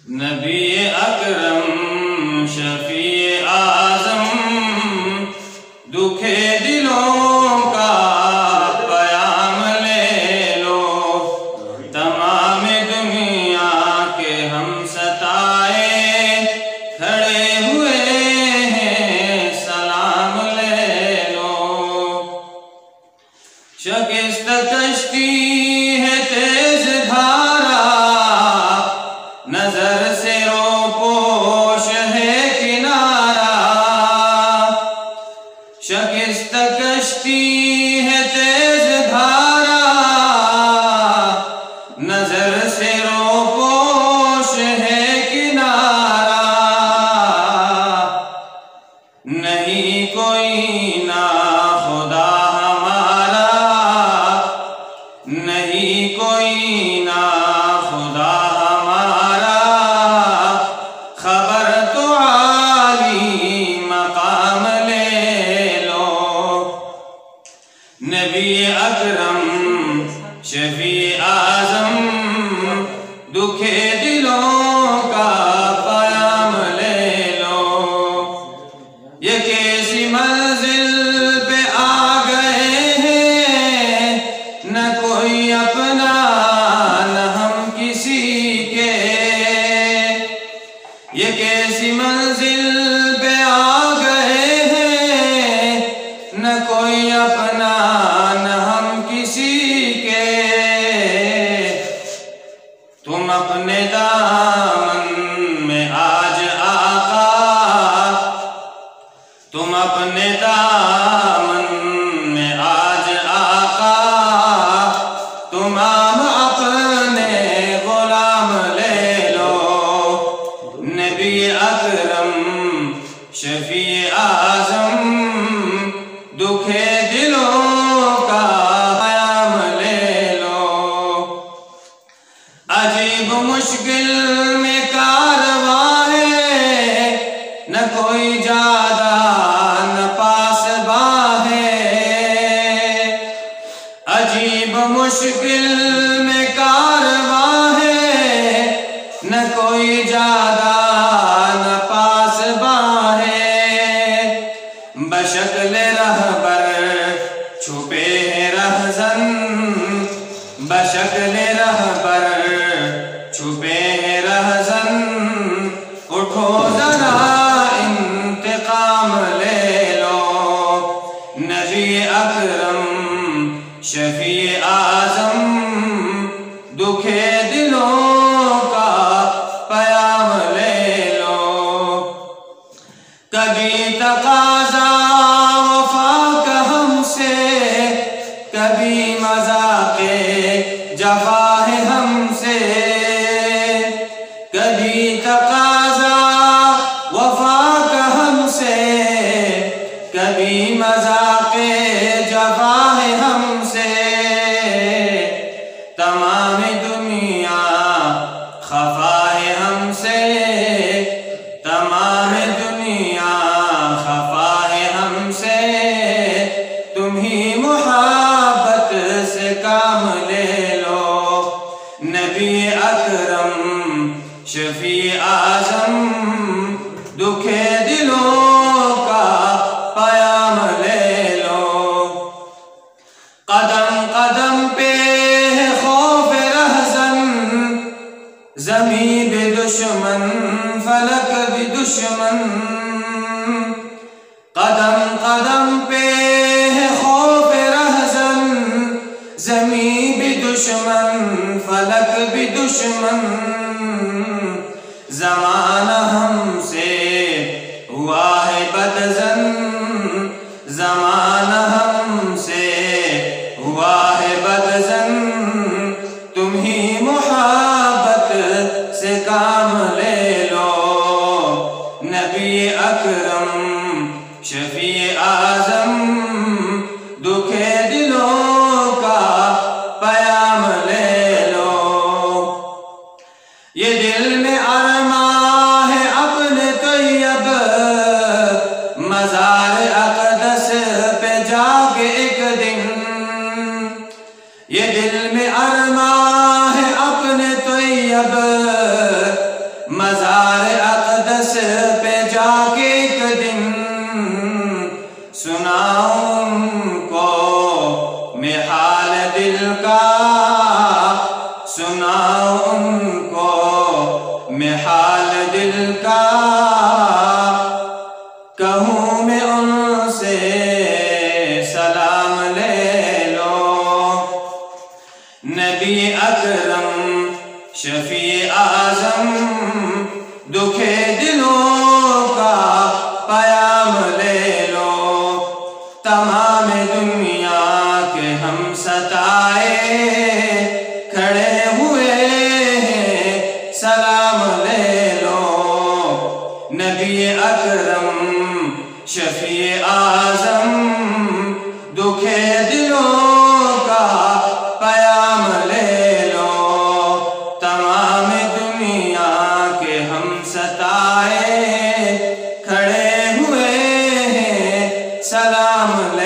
नबी अकरम शफी आज़म दुखे दिलों का पयाम ले लो। तमाम दुनिया के हम सताए खड़े हुए हैं, सलाम ले लो। शकिस्त कश्ती है तेज धारा, नजर से रोपोश है किनारा। शकिस्त कश्ती है तेज धारा, नजर से रोपोश है किनारा। नहीं कोई ना खुदा हमारा, नहीं कोई ना खुदा हमारा। खबर तो आली मकाम ले लो। नबी अकरम शफी आज़म दुखे दिलों का पयाम ले लो। ये कैसी मंजिल पे आ गए हैं, न कोई अपना न हम किसी के। ये कैसी मंजिल पे आ गए हैं, न कोई अपना न हम किसी के। तुम अपने दामन में आज आका, तुम अपने दामन में आज आका। तुम अपने गुलाम ले लो। नबी अकरम शफी आज़म दुखे दिलों का पयाम ले लो। अजीब मुश्किल में कारवां है, न कोई ज्यादा न पास बाहे। अजीब मुश्किल में कारवां है, न कोई ज्यादा न पास बाहे। बशक्ल रहबर छुपे हैं रहज़न, बशक्ल रहबर छुपे हैं रहज़न। उठो जरा इंतकाम ले लो। नबी अकरम शफी आज़म दुखे दिलों का पयाम ले लो। कभी तकाज़ा वफा का हमसे, कभी मज़ाक़े जफ़ा है हमसे। कभी तकाज़ा वफा का हमसे, कभी मज़ाक़े जफ़ा है हमसे। तमाम दुनिया खफा है हमसे, तमाम दुनिया खफा है हमसे। तुम ही मुहब्बत से काम ले लो। नबी अकरम शफी आज़म दुखे दिलों का पयाम ले लो। कदम कदम पे है खौफ रहज़न, ज़मीं भी दुश्मन फलक भी दुश्मन। कदम कदम पे है खौफ रहज़न, ज़मीं भी दुश्मन फलक भी दुश्मन। ज़माना हमसे हुआ है बदज़न, ज़माना हमसे हुआ है बदज़न। तुम ही मुहब्बत से काम ले लो। नबी अकरम शफी आज़म दुखे दिलों का पयाम ले लो। ये दिल में अरमां है अपने तैयब, मज़ार अक़दस पे जाके एक दिन। ये दिल में अरमां है अपने तैयब, मज़ार अक़दस पे जाके एक दिन सुनाऊं उनको मैं हाल दिल का, सुनाऊं उनको मैं हाल दिल का। कहूँ मैं उनसे सलाम ले लो। नबी अकरम शफी आज़म दुखे दिलों का पयाम ले लो। तमाम दुनिया के हम सताए खड़े हुए हैं, सलाम ले लो। नबी अकरम शफी आज़म दुखे दिलों का पयाम ले लो। तमाम दुनिया के हम सताए खड़े हुए हैं, सलाम ले